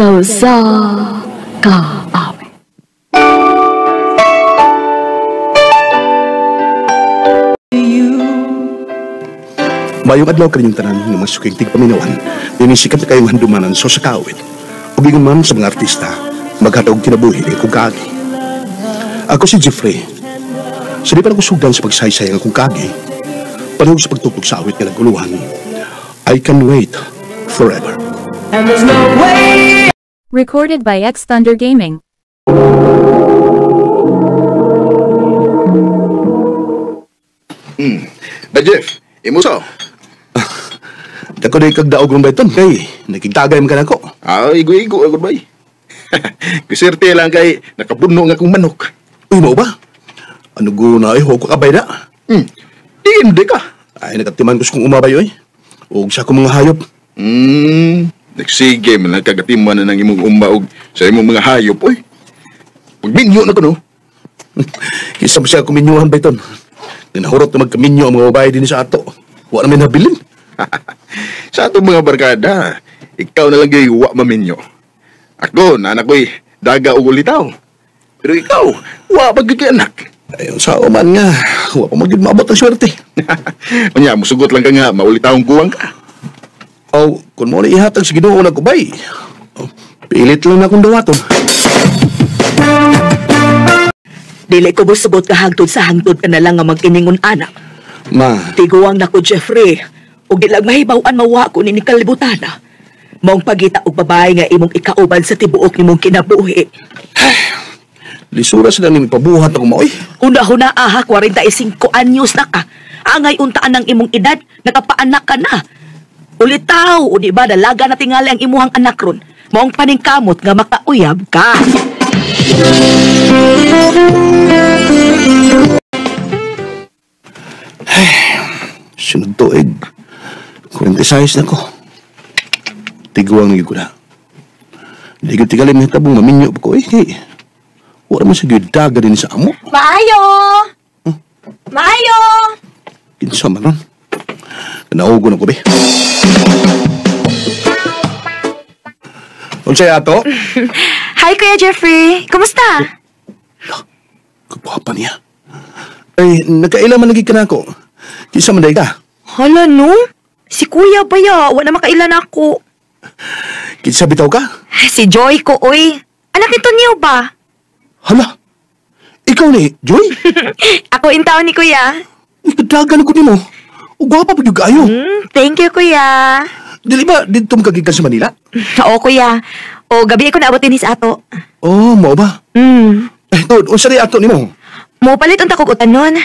Sa kaawit. Mayong adlaw kaninyong tanan ng mga suking tigpaminawan, dinisikat na kayong handumanan so sa kawit. Ubingon man sa mga artista, maghatog kinabuhi ng kugagi. Ako si Jeffrey. Sa di pa nakusugdan sa pagsaysay ng kugagi, panahog sa pagtutog sa awit nga naguluhan, I can wait forever. And there's no way. Recorded by X Thunder Gaming. Na Jeff, imuso. Dako na ikagdaog ng bayton kay nakigtagay man ka na ko. Igo-igo agad bay. Kuserte lang kay nakapuno nga kong manok. Uy, mo ba? Ano guna ay ko kabay na? Hindi ka. Ay, nakatiman ko sa kong umabay oy. Og sa kong mga hayop. Nagsige man lang kagatiman na ng imong umbaog sa imong mga hayop, oy. Pagminyo na ko, no? Kisa mo siya kuminyuhan bayton. Ninahurot na magkaminyo ang mga babae din sa ato. Wa namin nabilin. Sa atong mga barkada, ikaw na lang gay wa maminyo. Ako, nanak ko'y daga o ulitaw. Pero ikaw, wa pagkiki anak. Ayun sa uman nga, wa pa magiging maabot ang swerte. Manya, musugot lang ka nga, maulitawang kuwang ka. O, kung mo na ihatag sa Ginoo na kubay, pilit lang na akong dawaton. Dili ko busubot ka hangtod sa hangtod ka na lang nga magkiningon anak. Ma, Tiguang na ko, Jeffrey. O gilang mahibawan mawa ko ni kalibutana. Maong pagita og babae nga imong ikauban sa tibuok nimong kinabuhi. lisura sila nimi pabuhat ako maoy. Una-huna aha, 45 anyos na ka. Angay untaan ng imong edad, nakapaanak ka na. Ulitaw, o di ba dalaga na tingali ang imuhang anak ron. Maong paningkamot nga makauyab ka. Sunod tuig, 46 na ko. Tiguang naging ko na. Hindi ko tigalin na tabong maminyo pa ko eh. Wala man sa daga din sa amo. Maayo! Maayo! Kinsa man ron. Naugo na ko be. Unsay ato? Hi, Kuya Jeffrey. Kumusta? Kapapa niya. Ay, nagkaila man lagi ka na ako. Kinsa man day ka? Hala, no? Si Kuya ba ya? Wala makailan ako. Kinsa bitaw ka? Si Joy ko, oy. Anak nito niyo ba? Hala, ikaw ni, Joy? Ako in town ni Kuya. Ikadagan ako ni mo. O gwapa pa yung kayo. Thank you, Kuya. Dili ba dito magkagikan sa Manila? Oo, Kuya. O, gabi ako naabotin ni sa ato. Oh, mo ba? Eh, Tod, unsa rin ato ni mo? Mo palit unta kog utanon.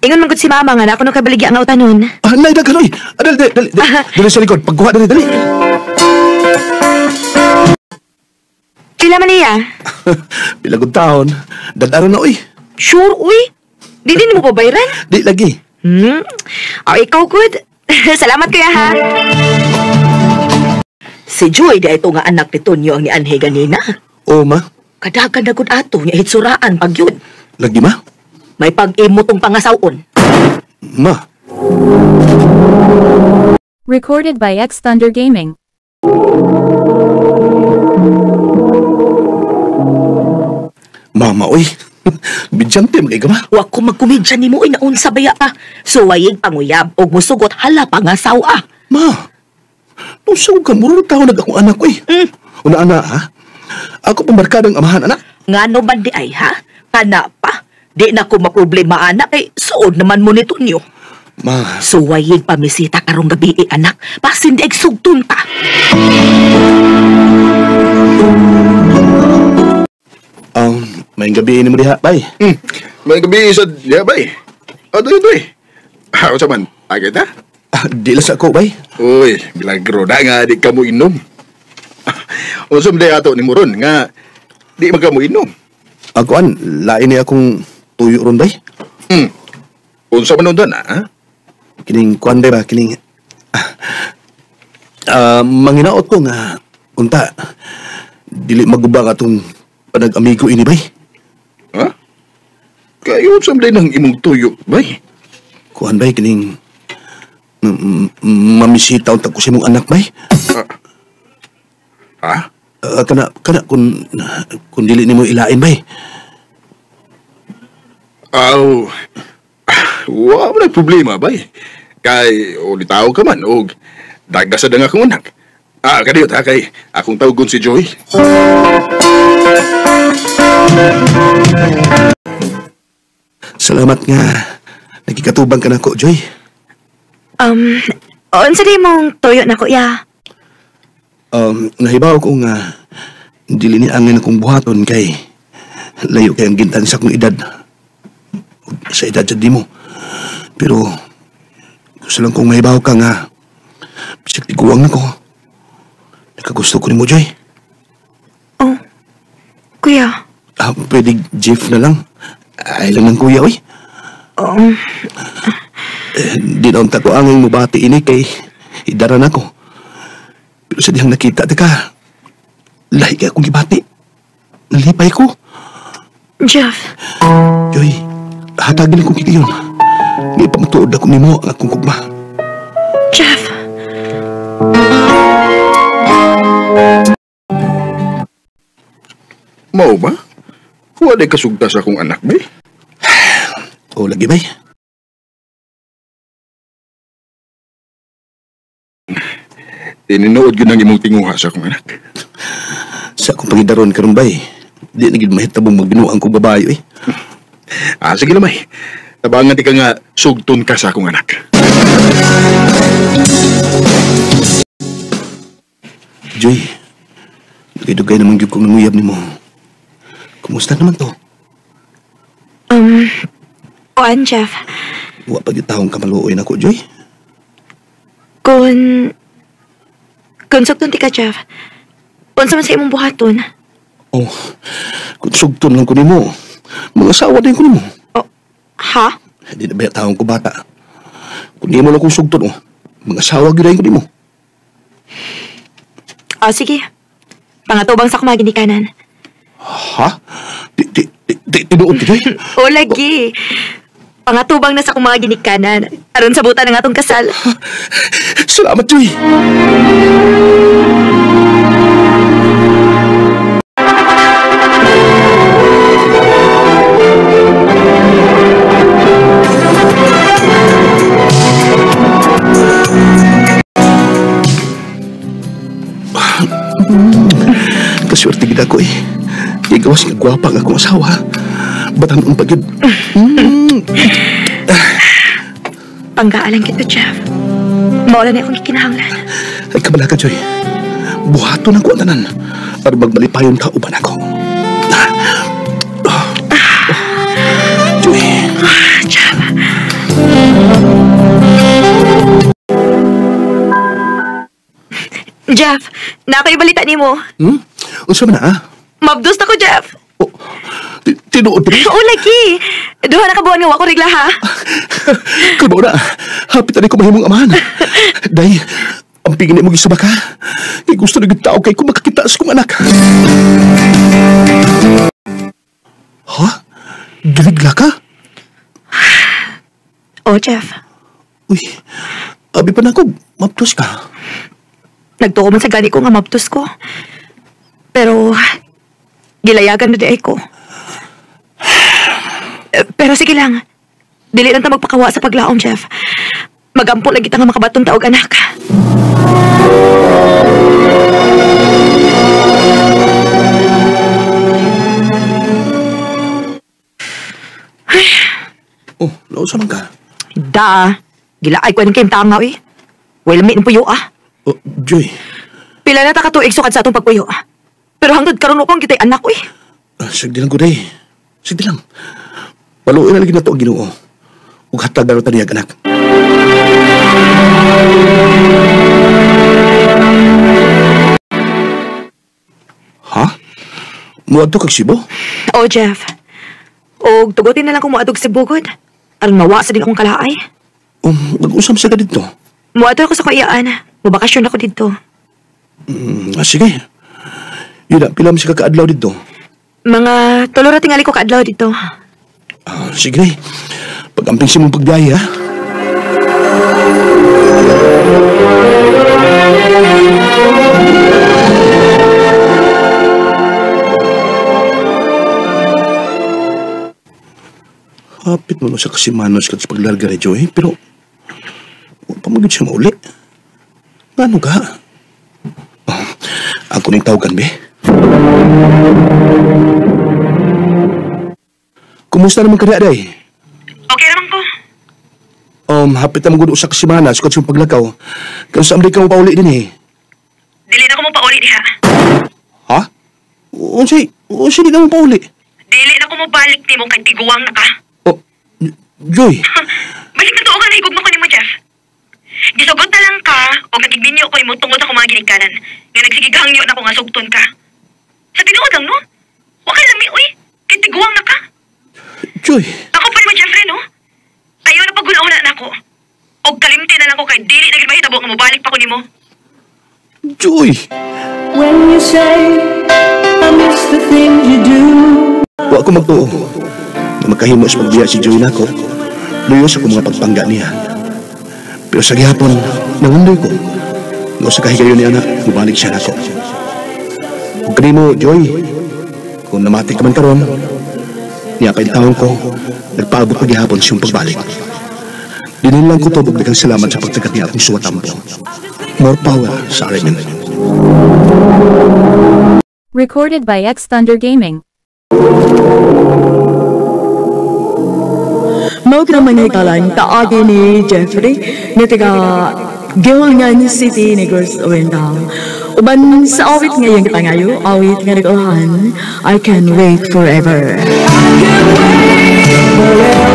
Ingon man gud si Mama nga na ako nung kabaligya nga utanon. Ah, naidagan, oy. Dali. Dali sa likod. Pagkuha, dali. Pila man niya? Pilagod taon. Dadaro na, oy. Sure, uy. Di din mo pabayran? Di lagi. O, ikaw good. Salamat, Kuya, ha? Si Joy, di ito nga anak ni Tonyo ang ni Anhe ganina. O, ma. Kadagan na gud ato, niya hitsuraan pag yun. Lagi, ma. May pag-imo tong pangasawon. Ma. Recorded by X Thunder Gaming. Mama, oy. Bidyante, magigama. Wa ko magkumidya ni mo inaun sa baya pa. Suwayig panguyab o musugot hala pangasawa. Ma. Nung saan ka, murong tao nag-akong anak ko, eh. Una, ana, ha? Ako pambarkadang amahan, anak. Ngano ba di ay ha? Kana pa. Di na ko maproblema anak kay suod naman mo nito niyo. Ma. Suwayig pamisita karong gabi anak. Pasindig sugtun ta. May gabi ini mo diha, bay. May gabi sa diya, bay. O, doy. Ako sa man, agad ha? Di lang sa ako, bay. Uy, bilagro na nga, di ka mo inom. Unsam day ato ni Muron, nga, di man ka mo inom. Akoan, lain ni akong tuyo ron, bay. Unsa man nun doon, ha? Kining kuan, bay ba? Kining... manginaot ko nga, unta, dili magubang atong panag-amigo ini, bay. Ha? Kayo unsam day ng imong tuyo, bay? Kuan, bay, kining... mamisita unta ko sa imong anak, bay. Ha? Kana kung dili nimo ilain bay. Aw, wa mo na problema ba kay ulitaw ka man og dagasa dang akong anak. Kadiyot ha kay akong tawgon si Joy. Salamat nga. Nagikatubang ka na ko, Joy. Unsa di mong tuyo na ko, ya? Nahibaw ko nga dili ni angin akong buhaton kay layo kay ang gintan sa akong edad. Sa edad sa di mo. Pero gusto lang kong mahibaw ka nga bisag tiguang na ko. Nakagusto ko ni mo, Joy. Oh, kuya. Pwede Jeff na lang. Ay lang ng kuya, oy. Di na unta ko angin mo bati ini kay idaran ako. Pero sa dihang nakita, teka, lahi ka akong gibati. Nalipay ko. Jeff. Joy, hatagin akong kikiyon. Ngayon pa matuod ako ni mo ang akong kugma. Jeff. Mao ba? Wala kasugta sa akong anak ba? O lagi bay. Tininood yun ang imong tinguha sa akong anak. Sa akong pangidaron karon bay, di na gid mahitabong magbinuang kong babayo eh. Sige lamay. Tabangan ti ka nga sugton ka sa akong anak. Joy, dugay-dugay naman gyud kong nanguyab nimo. Kumusta naman to? Oan, Jeff. Wa pa gyud taong kamaluoy nako, Joy. Kung sugton ti ka, Jeff. Unsa man sa imong buhaton? Oh, kung sugton lang ko nimo, mga asawa din ko nimo. Oh, ha? Di na ba taong ko bata? Kung di mo lang kong sugton, mga asawa gyud ko nimo. Sige. Pangatubang sa kumagin ni kanan. Ha? Tinuod ti Joy? O, lagi. Pangatubang na sa kumagin ni kanan. Aron sa buta ng atong kasal. Salamat, Joy! Kaswerte gid ako eh. Igawas nga gwapa nga akong asawa. Batanon pa gid. Panggaalan kita, Jeff. Mawala na akong kikinahanglan. Ay kabala ka, Joy. Buhato na ko ang tanan. Para magmalipayon ka uban ako. Joy. Jeff. Jeff, nako'y balita ni mo. Unsa man na, Mabdos na ko, Jeff. Oh, tinuod pa rin. Oo, lagi. Duha na kabuhan nga wako regla, ha? Kalbaw na. Hapit na ko mahimong amahan. Day, ang pingin mo gisaba ka. Kaya gusto na tao kay kung makakita sa kong anak. Ha? Giligla ka? Oh, Jeff. Uy, abi pa na ako. Maptos ka. Nagtuo man sa gani ko nga mabtos ko. Pero, gilayagan na di ay ko. Pero sige lang. Dili lang ta magpakawa sa paglaom, Jeff. Magampo lagi ta nga makabatong taog anak. Oh, nausa man ka. Da, gilaay ko ng kayong tangaw eh. Well, may puyo ah. Oh, Joy. Pila na ta katuig sukad sa atong pagpuyo. Pero hangtod karon ko ang kitay anak ko eh. Sagdi lang ko, Day. Sagdi lang. Paluin na lagi na ito ang Ginoo. Ug hatag na taniyag anak. Ha? Muadto kag Cebu? Oh, Jeff. O, tugutin na lang kung muadog sa bugod. Aron mawa sa din akong kalaay. Mag-usam sa ka dito. Muadto ako sa kuyaan. Mabakasyon ako dito. Sige. Yun na, pila mo siya kakaadlaw dito. Mga tulora tingali ko kaadlaw dito. Sige, Day. Pag-amping si mong pagbiyahe, ha? hapit mo sa kasimanos ka sa paglarga ni Joy, pero huwag pa magiging siya mauli. Ano ka? Oh, ako ning tawagan, be. Kumusta naman ka na, day? Okay naman ko. Hapit na magudo sa kasimanas kung sa paglakaw. Kaya sa Amerika mo pauli din eh. Dili na ko mo pauli diha. Ha? Unsay di na mo pauli? Dili na ko mo balik ni mo kay tiguwang na ka. Oh, Joy. Balik na tuogan na higugma ko ni mo, Jeff. Gisugot na lang ka o nagigbinyo ko mo tungod ako mga ginikanan nga nagsigigangyo na ko nga sugton ka. Sa tinuod lang, no? Wa ka lami, uy. Kay tiguwang na ka. Joy. Ako pa naman, Jeffrey, no? Ayaw na paggunahon na ako. O kalimti na lang ko kay dili na gilmahitabo nga mobalik pa ko ni mo. Joy. When you say I miss the things you do. Wa ko magtuo. Na makahimo sa pagbiya si Joy nako. Luyo sa mga pagpangga niya. Pero sa gihapon, nangundoy ko. No sa kahigayon niya na, mubalik siya nako. Kung kanimo, Joy, kung namati ka man karon, niya pa yung taon ko, nagpaabot pa gihapon siyang pagbalik. Dinin lang ko to, bugdagang salamat sa pagtagat niya akong suwatampo. More power sa Arimen. Recorded by X Thunder Gaming. Mao naman ay kalan taagi ni Jeffrey na taga Gilngan City, Negros Oriental. Uban sa awit ngayong katangayo, awit nga nag-ulahan, I Can Wait Forever. I can wait forever.